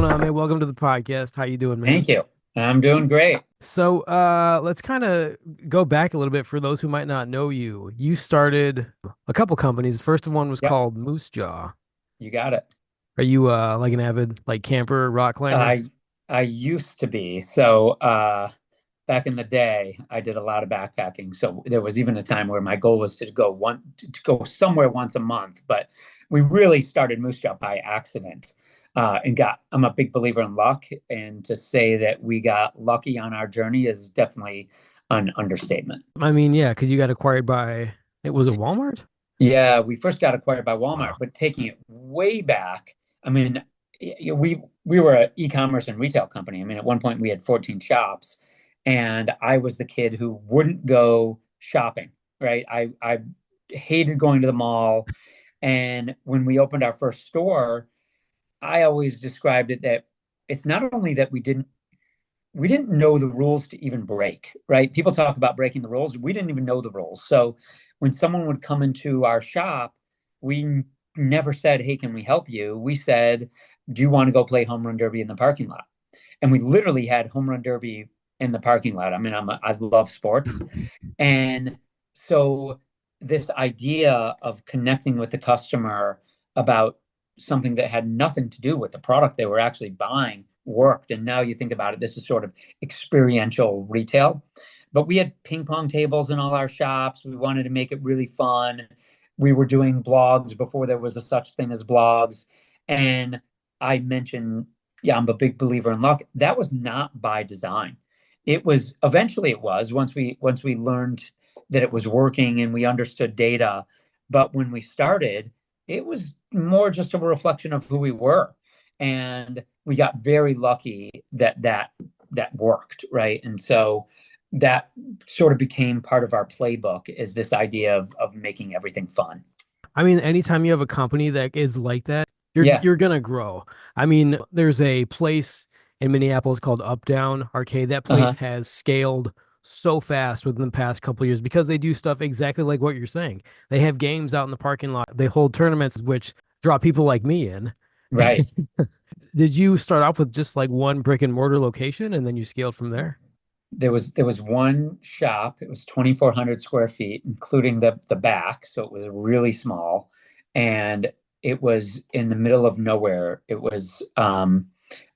going on, man? Welcome to the podcast. How you doing, man? Thank you. I'm doing great. So, let's kind of go back a little bit for those who might not know you. You started a couple companies. The first one was Yep, called Moosejaw. you got it. Are you like an avid like camper, rock climber? I used to be. Back in the day, I did a lot of backpacking. So there was even a time where my goal was to go somewhere once a month. But we really started Moose Jaw by accident. I'm a big believer in luck, and to say that we got lucky on our journey is definitely an understatement. I mean, yeah, because you got acquired by it was it Walmart? Yeah, we first got acquired by Walmart, Wow. but taking it way back, I mean, we were an e-commerce and retail company. I mean, at one point we had 14 shops, and I was the kid who wouldn't go shopping, right? I hated going to the mall, and when we opened our first store, I always described it that it's not only that we didn't know the rules to even break, right? People talk about breaking the rules. We didn't even know the rules. So when someone would come into our shop, we never said, "Hey, can we help you?" We said, "Do you want to go play home run derby in the parking lot?" And we literally had home run derby in the parking lot. I mean, I love sports. And so this idea of connecting with the customer about something that had nothing to do with the product they were actually buying worked. And now you think about it, this is sort of experiential retail. But we had ping pong tables in all our shops. We wanted to make it really fun. We were doing blogs before there was a such thing as blogs. And I mentioned, yeah, I'm a big believer in luck. That was not by design. It was eventually it was once we learned that it was working and we understood data. But when we started, it was more just a reflection of who we were. And we got very lucky that that worked, right? And so that sort of became part of our playbook is this idea of making everything fun. I mean, anytime you have a company that is like that, Yeah. you're gonna grow. I mean, there's a place in Minneapolis called Up Down Arcade. That place Uh-huh. has scaled so fast within the past couple of years because they do stuff exactly like what you're saying. They have games out in the parking lot. They hold tournaments which draw people like me in. Right. Did you start off with just like one brick and mortar location and then you scaled from there? There was one shop. It was 2,400 square feet, including the back, so it was really small, and it was in the middle of nowhere. It was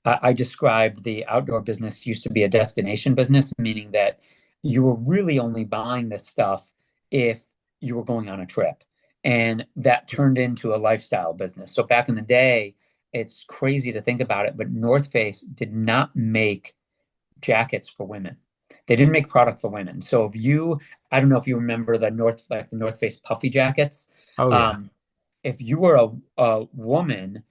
I described the outdoor business used to be a destination business, meaning that you were really only buying this stuff if you were going on a trip, and that turned into a lifestyle business. So back in the day, it's crazy to think about it, but North Face did not make jackets for women. They didn't make product for women. So if you, I don't know if you remember the North Face puffy jackets. Oh yeah. Um, if you were a woman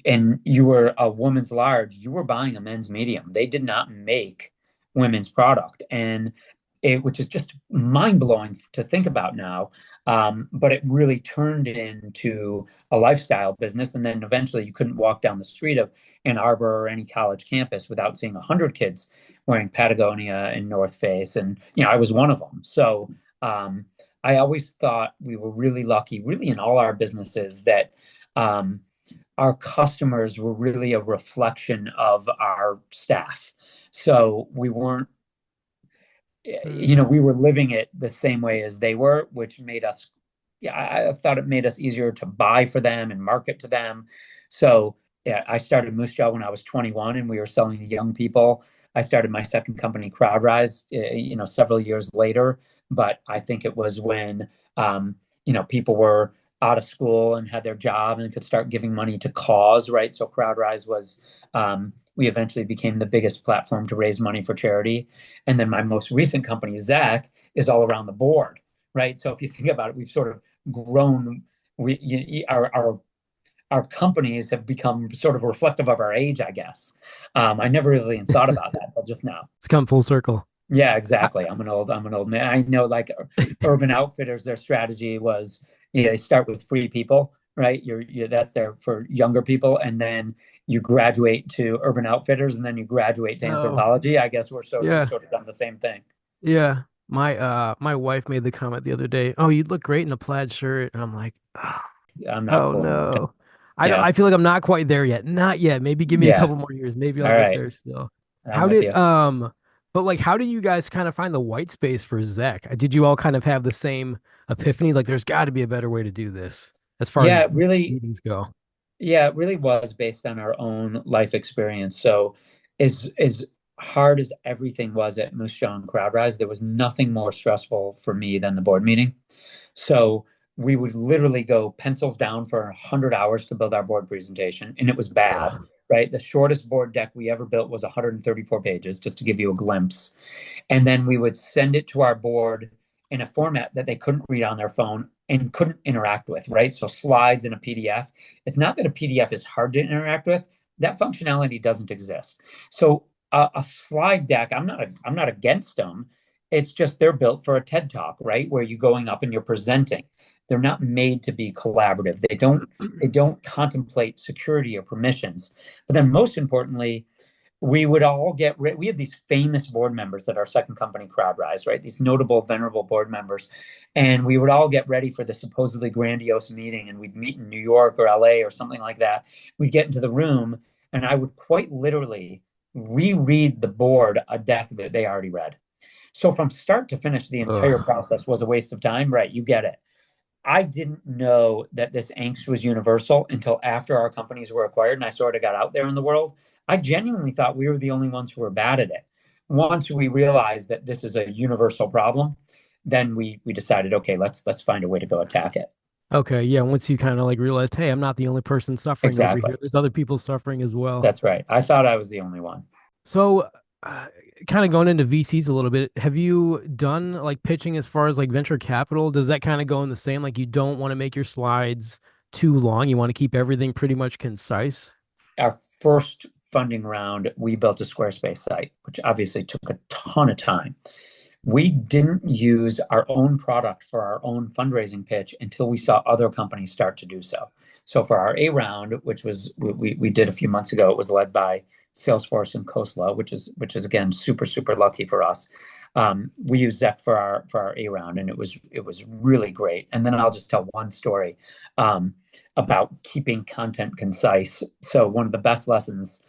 and you were a woman's large, you were buying a men's medium. They did not make women's product. And which is just mind blowing to think about now. But it really turned into a lifestyle business. And then eventually you couldn't walk down the street of Ann Arbor or any college campus without seeing 100 kids wearing Patagonia and North Face. And, I was one of them. So I always thought we were really lucky, really in all our businesses, that um, our customers were really a reflection of our staff. So we weren't, Mm. we were living it the same way as they were, which made us, yeah, I thought it made us easier to buy for them and market to them. So yeah, I started Moose Jaw when I was 21 and we were selling to young people. I started my second company, CrowdRise, several years later. But I think it was when, people were out of school and had their job and could start giving money to cause, right? So CrowdRise was, we eventually became the biggest platform to raise money for charity. And then my most recent company, Zeck, is all around the board, right? So if you think about it, we've sort of grown. Our companies have become sort of reflective of our age, I guess. I never really thought about that until just now. It's come full circle. Yeah, I, exactly. I'm an old man. I know, like Urban Outfitters, their strategy was, they start with free people, right? That's there for younger people, and then you graduate to Urban Outfitters, and then you graduate to oh, Anthropology. I guess we've yeah. sort of done the same thing. Yeah. My wife made the comment the other day, "Oh, you'd look great in a plaid shirt." And I'm like, "Oh, I'm not oh cool enough. no." Yeah. I feel like I'm not quite there yet. Not yet. Maybe give me a Yeah. couple more years. Maybe I'll All get right. there still. I'm How with did you. but like how do you guys kind of find the white space for Zeck? Did you all kind of have the same epiphany? Like there's got to be a better way to do this as far as Yeah, it really, meetings go. yeah, it really was based on our own life experience. So as hard as everything was at Moosejaw and CrowdRise, there was nothing more stressful for me than the board meeting. So we would literally go pencils down for 100 hours to build our board presentation, and it was bad, Ugh. right? The shortest board deck we ever built was 134 pages, just to give you a glimpse. And then we would send it to our board in a format that they couldn't read on their phone and couldn't interact with, right? So slides in a PDF. It's not that a PDF is hard to interact with. That functionality doesn't exist. So a slide deck, I'm not against them. It's just they're built for a TED Talk, right? Where you're going up and you're presenting. They're not made to be collaborative. They don't contemplate security or permissions. But then most importantly, we would all we had these famous board members at our second company, CrowdRise, right? These notable, venerable board members. And we would all get ready for the supposedly grandiose meeting, and we'd meet in New York or LA or something like that. We'd get into the room, and I would quite literally reread the board a deck that they already read. So from start to finish, the entire Ugh. process was a waste of time, right? You get it. I didn't know that this angst was universal until after our companies were acquired and I sort of got out there in the world. I genuinely thought we were the only ones who were bad at it. Once we realized that this is a universal problem, then we decided, okay, let's find a way to go attack it. Okay, yeah, once you kind of like realized, hey, I'm not the only person suffering over Exactly. here. There's other people suffering as well. That's right. I thought I was the only one. So, uh, kind of going into VCs a little bit, have you done like pitching as far as like venture capital? Does that kind of go in the same? Like, you don't want to make your slides too long. You want to keep everything pretty much concise. Our first funding round, we built a Squarespace site, which obviously took a ton of time. We didn't use our own product for our own fundraising pitch until we saw other companies start to do so. So for our A round, which was we did a few months ago, it was led by Salesforce and Khosla, which is again super lucky for us. We used Zeck for our A round, and it was really great. And then I'll just tell one story about keeping content concise. So one of the best lessons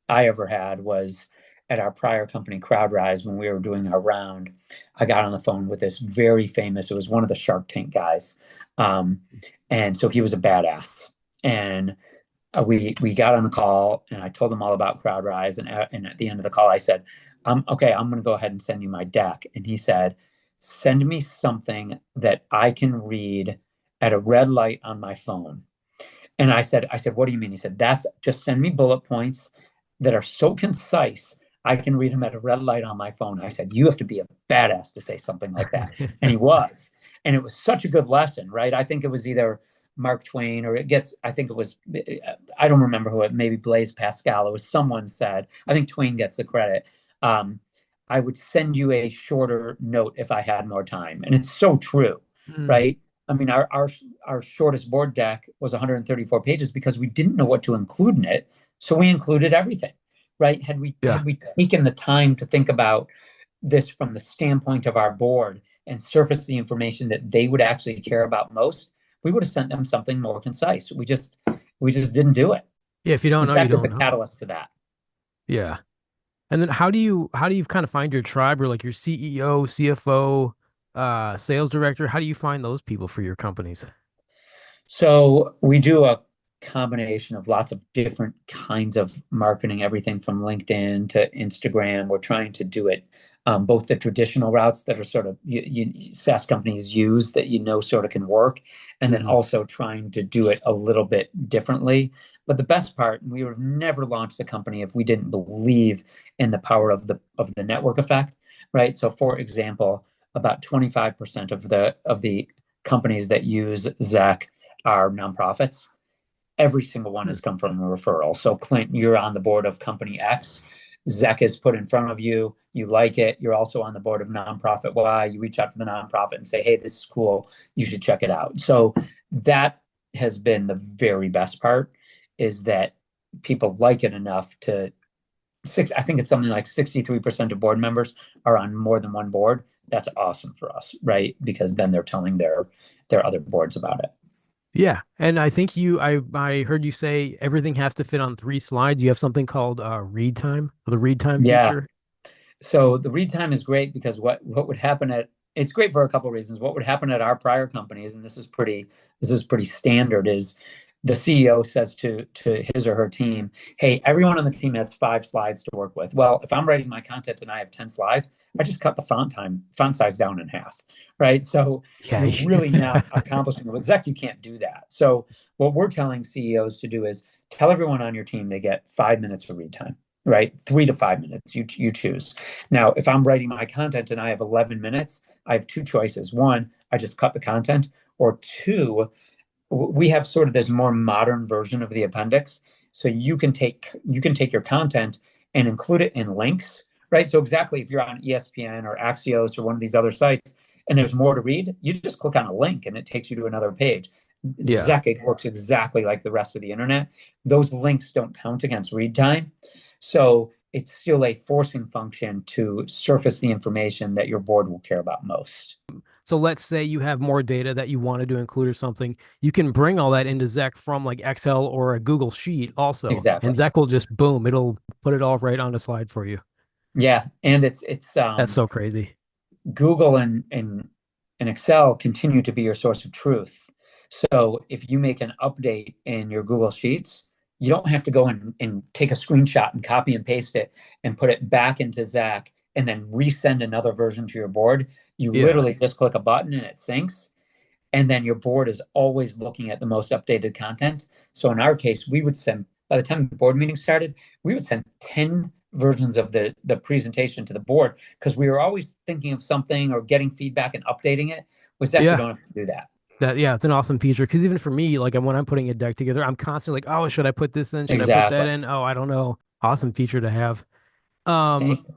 I ever had was at our prior company, CrowdRise, when we were doing our round. I got on the phone with this very famous, it was one of the Shark Tank guys. Um, and so he was a badass. And we got on the call and I told him all about CrowdRise. And at the end of the call, I said, okay, I'm going to go ahead and send you my deck. And he said, send me something that I can read at a red light on my phone. And I said, what do you mean? He said, that's just send me bullet points that are so concise. I can read them at a red light on my phone. I said, you have to be a badass to say something like that. And he was. And it was such a good lesson, right? I think it was either Mark Twain or I think it was, I don't remember who it, maybe Blaise Pascal. It was someone said, I think Twain gets the credit. Um, I would send you a shorter note if I had more time. And it's so true, Hmm. right? I mean, our shortest board deck was 134 pages because we didn't know what to include in it, so we included everything, right? Had we Yeah. had we taken the time to think about this from the standpoint of our board and surface the information that they would actually care about most, we would have sent them something more concise. We just didn't do it. Yeah. If you don't know, you Zach is the don't know. catalyst to that. Yeah. And then how do you kind of find your tribe or like your CEO, CFO, sales director? How do you find those people for your companies? So we do a combination of lots of different kinds of marketing, everything from LinkedIn to Instagram. We're trying to do it both the traditional routes that are sort of SaaS companies use that sort of can work, and then Hmm. also trying to do it a little bit differently. But the best part, we would have never launched the company if we didn't believe in the power of the network effect, right? So, for example, about 25% of the companies that use Zach are nonprofits. Every single one has come from a referral. So, Clint, you're on the board of company X. Zeck is put in front of you. You like it. You're also on the board of nonprofit Y. You reach out to the nonprofit and say, hey, this is cool. You should check it out. So, that has been the very best part is that people like it enough to I think it's something like 63% of board members are on more than one board. That's awesome for us, right? Because then they're telling their other boards about it. Yeah, and I think I heard you say everything has to fit on 3 slides. You have something called read time, or the read time Yeah. feature. So the read time is great because what would happen at it's great for a couple of reasons. What would happen at our prior companies, and this is pretty standard, is the CEO says to his or her team, "Hey, everyone on the team has 5 slides to work with." Well, if I'm writing my content and I have 10 slides, I just cut the font size down in half, right? So Yeah. you're really not accomplishing it. With Zeck, you can't do that. So what we're telling CEOs to do is tell everyone on your team they get 5 minutes of read time, right? 3 to 5 minutes, you choose. Now, if I'm writing my content and I have 11 minutes, I have two choices. One, I just cut the content, or two, we have sort of this more modern version of the appendix. So you can take your content and include it in links, right? So exactly if you're on ESPN or Axios or one of these other sites and there's more to read, you just click on a link and it takes you to another page. Yeah. Zeck works exactly like the rest of the internet. Those links don't count against read time. So it's still a forcing function to surface the information that your board will care about most. So let's say you have more data that you wanted to include or something. You can bring all that into Zeck from like Excel or a Google Sheet also, and Exactly. Zeck will just boom, it'll put it all right on the slide for you. Yeah, and it's That's so crazy. Google and Excel continue to be your source of truth. So if you make an update in your Google Sheets, you don't have to go and take a screenshot and copy and paste it and put it back into Zack and then resend another version to your board. You Yeah. literally just click a button and it syncs. And then your board is always looking at the most updated content. So in our case, we would send, by the time the board meeting started, we would send 10 versions of the presentation to the board because we were always thinking of something or getting feedback and updating it. With Zeck, we Yeah. don't have to do that. Yeah, it's an awesome feature because even for me, like when I'm putting a deck together, I'm constantly like, oh, should I put this in? Should I put that Exactly. in? Oh, I don't know. Awesome feature to have. Um, Thank you.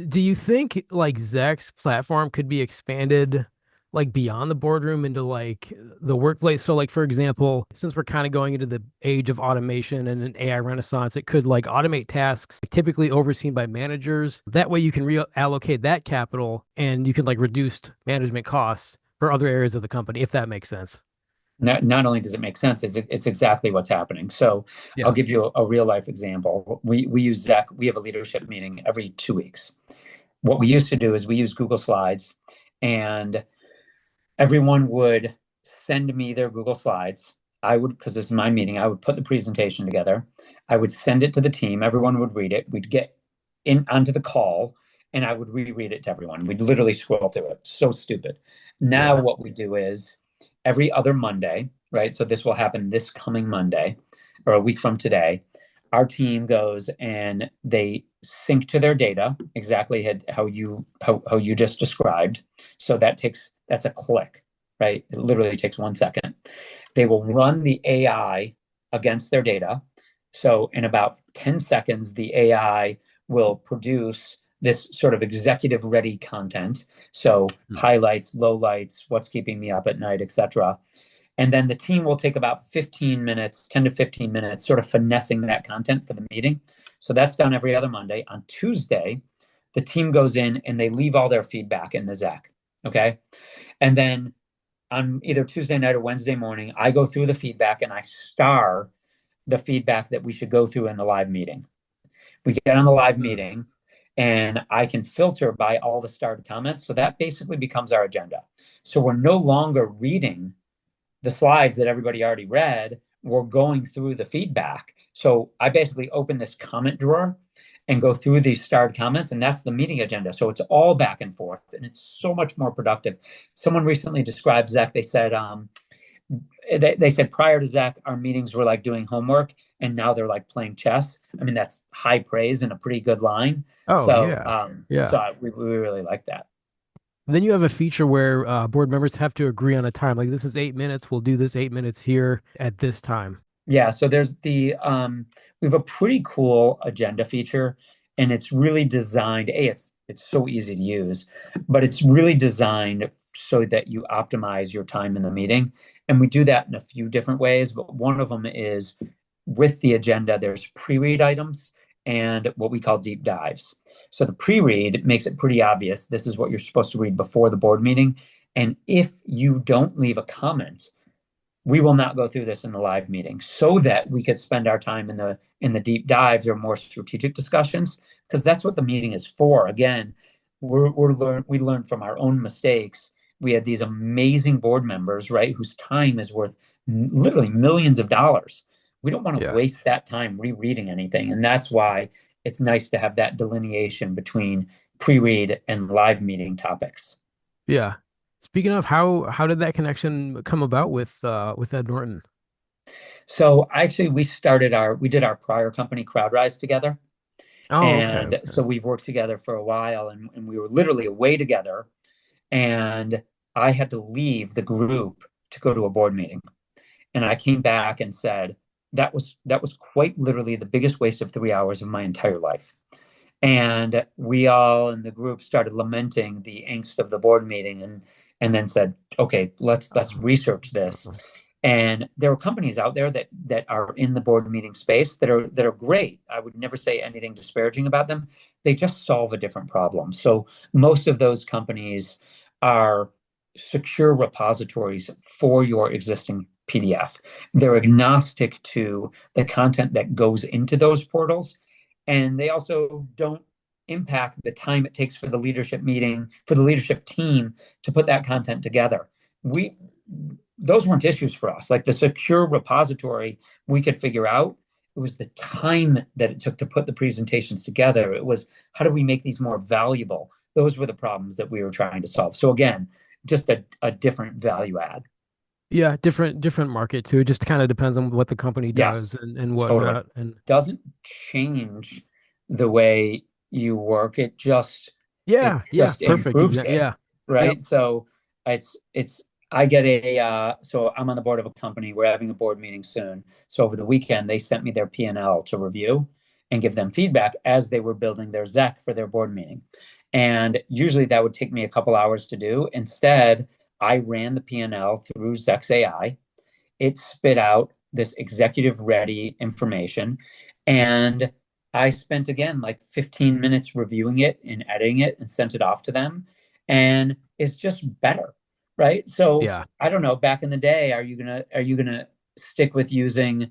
Do you think like Zach's platform could be expanded like beyond the boardroom into like the workplace? So like for example, since we're kind of going into the age of automation and an AI renaissance, it could like automate tasks typically overseen by managers. That way you can reallocate that capital and you can like reduce management costs for other areas of the company, if that makes sense. Not only does it make sense, it's exactly what's happening. So I'll Yeah. give you a real life example. We use Zeck. We have a leadership meeting every 2 weeks. What we used to do is we use Google Slides, and everyone would send me their Google Slides. I would, because this is my meeting, I would put the presentation together. I would send it to the team. Everyone would read it. We'd get in onto the call and I would reread it to everyone. We'd literally scroll through it. So stupid. Now Yeah. what we do is every other Monday, right? So this will happen this coming Monday or a week from today. Our team goes and they sync to their data exactly how you just described. So that's a click, right? It literally takes 1 second. They will run the AI against their data. So in about 10 seconds, the AI will produce this sort of executive ready content. So Hmm. highlights, lowlights, what's keeping me up at night, etc. And then the team will take about 15 minutes, 10 to 15 minutes, sort of finessing that content for the meeting. So that's done every other Monday. On Tuesday, the team goes in and they leave all their feedback in the Zack. Okay. And then on either Tuesday night or Wednesday morning, I go through the feedback and I star the feedback that we should go through in the live meeting. We get on the live Hmm. meeting and I can filter by all the starred comments. So that basically becomes our agenda. So we're no longer reading the slides that everybody already read, we're going through the feedback. So I basically open this comment drawer and go through these starred comments, and that's the meeting agenda. So it's all back and forth, and it's so much more productive. Someone recently described Zach. They said prior to Zach, our meetings were like doing homework, and now they're like playing chess. I mean, that's high praise and a pretty good line. Oh So, yeah. Yeah. we really like that. And then you have a feature where board members have to agree on a time. Like this is 8 minutes. We'll do this 8 minutes here at this time. Yeah, so there's we have a pretty cool agenda feature and it's really designed, it's so easy to use, but it's really designed so that you optimize your time in the meeting. And we do that in a few different ways, but one of them is with the agenda, there's pre-read items and what we call deep dives. So the pre-read makes it pretty obvious. This is what you're supposed to read before the board meeting. And if you don't leave a comment, we will not go through this in the live meeting so that we could spend our time in the deep dives or more strategic discussions, because that's what the meeting is for. Again, we learn from our own mistakes. We had these amazing board members, right, whose time is worth literally millions of dollars. We don't want to Yeah. waste that time rereading anything. And that's why it's nice to have that delineation between pre-read and live meeting topics. Yeah. Speaking of, how did that connection come about with Ed Norton? So actually we did our prior company CrowdRise together. Oh, okay, And so okay. we've worked together for a while, and we were literally away together. And I had to leave the group to go to a board meeting. And I came back and said, that was quite literally the biggest waste of 3 hours of my entire life. And we all in the group started lamenting the angst of the board meeting, and then said, okay, let's research this. Uh, And there are companies out there that are in the board meeting space that are great. I would never say anything disparaging about them. They just solve a different problem. So most of those companies are secure repositories for your existing PDF. They're agnostic to the content that goes into those portals, and they also don't impact the time it takes for the leadership meeting, for the leadership team to put that content together. We Those weren't issues for us. Like the secure repository, we could figure out. It was the time that it took to put the presentations together. It was, how do we make these more valuable? Those were the problems that we were trying to solve. So again, just a different value add. yeah, different market too. It just kind of depends on what the company does Yes, and totally. whatnot. And Doesn't change the way you work. It yeah, yeah, just perfect. improves Exact. it, Yeah. Yep. right? So it's I get so I'm on the board of a company. We're having a board meeting soon. So over the weekend they sent me their P&L to review and give them feedback as they were building their Zeck for their board meeting. And usually that would take me a couple hours to do. Instead, I ran the P&L through Zeck's AI. It spit out this executive ready information. And I spent again like 15 minutes reviewing it and editing it and sent it off to them. And it's just better, right? So Yeah. I don't know, back in the day, are you gonna stick with using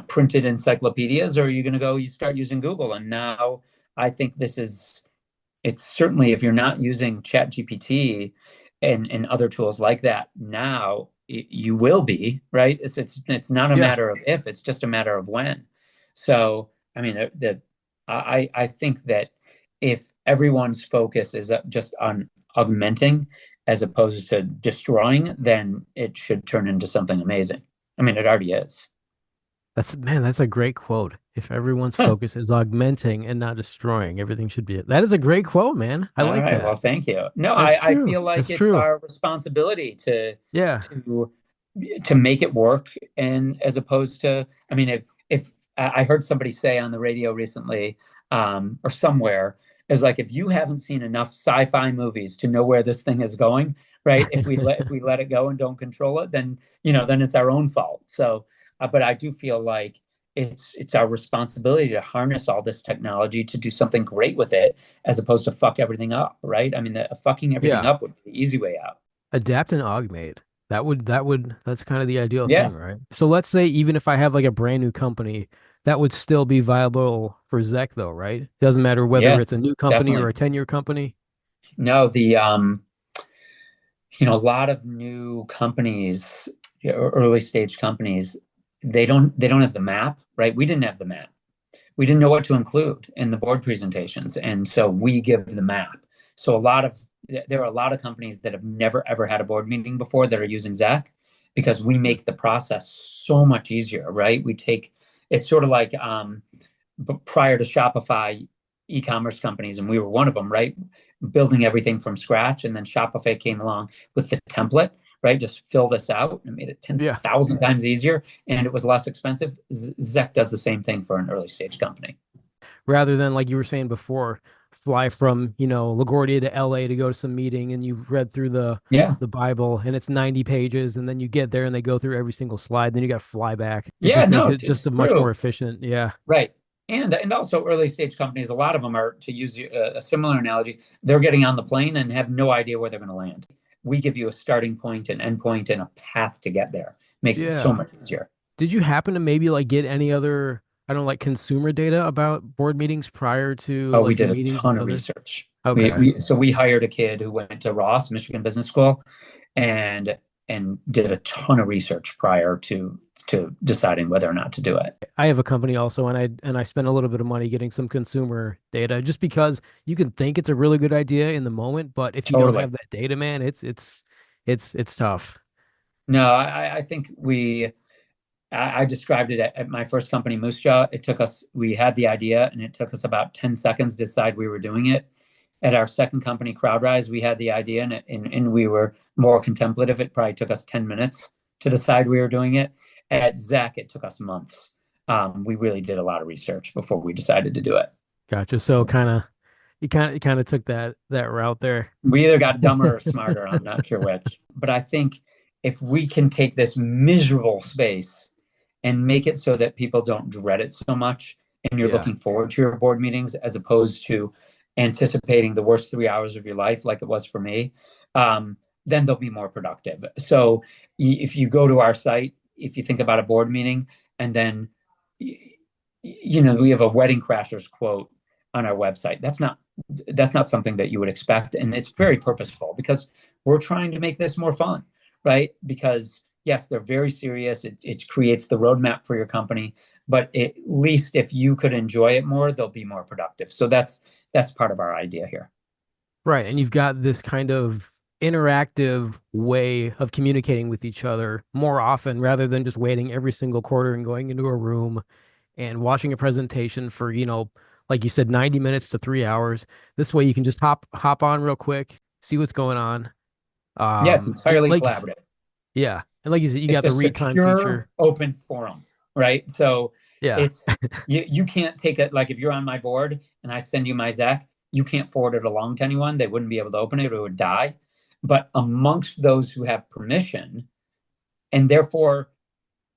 printed encyclopedias, or are you gonna go you start using Google? And now I think it's certainly, if you're not using Chat GPT and other tools like that now, you will be, right? It's not a Yeah. matter of if, it's just a matter of when. So I mean, I think that if everyone's focus is just on augmenting as opposed to destroying, then it should turn into something amazing. I mean, it already is. That's a great quote. If everyone's focus is augmenting and not destroying, everything should be it. That is a great quote, man. I All like right. Well, that. thank you. No, That's I true. feel like That's it's true. our responsibility Yeah. to to make it work, and as opposed to, I mean, if I heard somebody say on the radio recently, or somewhere, is like, if you haven't seen enough sci-fi movies to know where this thing is going, right? If we let it go and don't control it, then then it's our own fault. So, but I do feel like it's our responsibility to harness all this technology to do something great with it, as opposed to fuck everything up, right? I mean, fucking everything Yeah. up would be the easy way out. Adapt and augment. That's kind of the ideal Yeah, thing, right? So let's say even if I have like a brand new company, that would still be viable for Zeck though, right? It doesn't matter whether yeah, it's a new company or definitely. a 10-year company. No, a lot of new companies, early stage companies, they don't have the map, right? We didn't have the map. We didn't know what to include in the board presentations, and so we give the map. So there are a lot of companies that have never ever had a board meeting before that are using Zach, because we make the process so much easier, right? It's sort of like, but prior to Shopify, e-commerce companies, and we were one of them, right? Building everything from scratch, and then Shopify came along with the template, right? Just fill this out, and made it Yeah. 10,000 times easier, and it was less expensive. Zeck does the same thing for an early stage company. Rather than like you were saying before, fly from, LaGuardia to LA to go to some meeting and you've read through Yeah, the Bible and it's 90 pages and then you get there and they go through every single slide, then you got to fly back. It yeah, just makes no, it just it's a much more true, efficient. Yeah. right? And also early stage companies, a lot of them are, to use a similar analogy, they're getting on the plane and have no idea where they're going to land. We give you a starting point, an end point, and a path to get there. Makes it so Yeah. much easier. Did you happen to maybe like get any other, I don't know, like consumer data about board meetings prior to Oh, we like your did a meetings ton with of other? research. Okay. We hired a kid who went to Ross, Michigan Business School, and did a ton of research prior to deciding whether or not to do it. I have a company also, and I spent a little bit of money getting some consumer data just because you can think it's a really good idea in the moment, but if you don't Totally. have that data, man, it's tough. No, I think I described it at my first company, Moosejaw. We had the idea and it took us about 10 seconds to decide we were doing it. At our second company, CrowdRise, we had the idea and we were more contemplative. It probably took us 10 minutes to decide we were doing it. At Zeck, it took us months. We really did a lot of research before we decided to do it. Gotcha. So you kind of took that route there. We either got dumber or smarter. I'm not sure which. But I think if we can take this miserable space and make it so that people don't dread it so much and you're Yeah. looking forward to your board meetings as opposed to anticipating the worst 3 hours of your life like it was for me, then they'll be more productive. So if you go to our site, if you think about a board meeting and then we have a wedding crashers quote on our website. That's not something that you would expect, and it's very purposeful because we're trying to make this more fun, right? Because yes, they're very serious. It creates the roadmap for your company, but at least if you could enjoy it more, they'll be more productive. So that's part of our idea here. Right. And you've got this kind of interactive way of communicating with each other more often rather than just waiting every single quarter and going into a room and watching a presentation for, like you said, 90 minutes to 3 hours. This way you can just hop on real quick, see what's going on. Yeah, it's And entirely collaborative. yeah. And like you said, you It's got a the read time secure, feature. open forum, right? So Yeah. it's you can't take it like if you're on my board and I send you my Zach, you can't forward it along to anyone. They wouldn't be able to open it, it would die. But amongst those who have permission, and therefore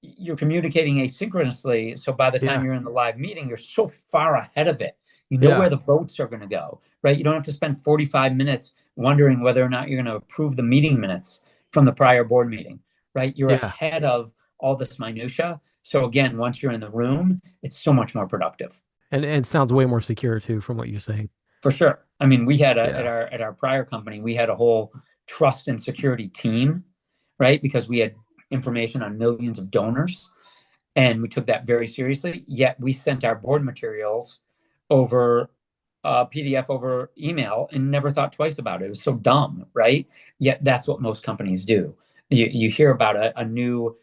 you're communicating asynchronously. So by the time Yeah. you're in the live meeting, you're so far ahead of it. You know Yeah. where the votes are going to go, right? You don't have to spend 45 minutes wondering whether or not you're going to approve the meeting minutes from the prior board meeting, right? You're Yeah. ahead of all this minutia. So again, once you're in the room, it's so much more productive. And it sounds way more secure too from what you're saying. For sure. I mean, we had a at Yeah. our prior company, we had a whole trust and security team, right? Because we had information on millions of donors. And we took that very seriously. Yet we sent our board materials over PDF over email and never thought twice about it. It was so dumb, right? Yet that's what most companies do. You hear about a new,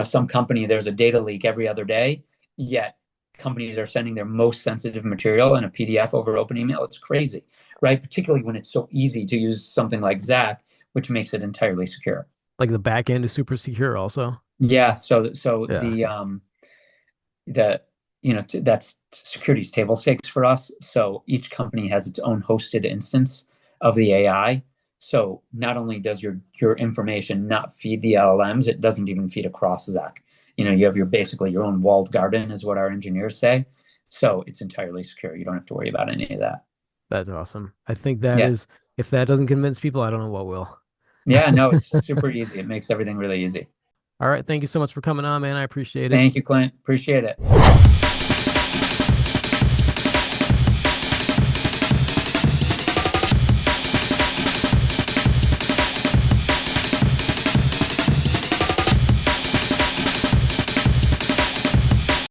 some company, there's a data leak every other day, yet companies are sending their most sensitive material in a PDF over open email. It's crazy, right? Particularly when it's so easy to use something like Zach, which makes it entirely secure. Like the back end is super secure also. Yeah, so Yeah. the that's security's table stakes for us. So each company has its own hosted instance of the AI. So not only does your information not feed the LLMs, it doesn't even feed across Zach. You have basically your own walled garden, is what our engineers say. So it's entirely secure. You don't have to worry about any of that. That's awesome. I think that Yeah. is, if that doesn't convince people, I don't know what will. Yeah, no, it's super easy. It makes everything really easy. All right. Thank you so much for coming on, man. I appreciate it. Thank you, Clint. Appreciate it.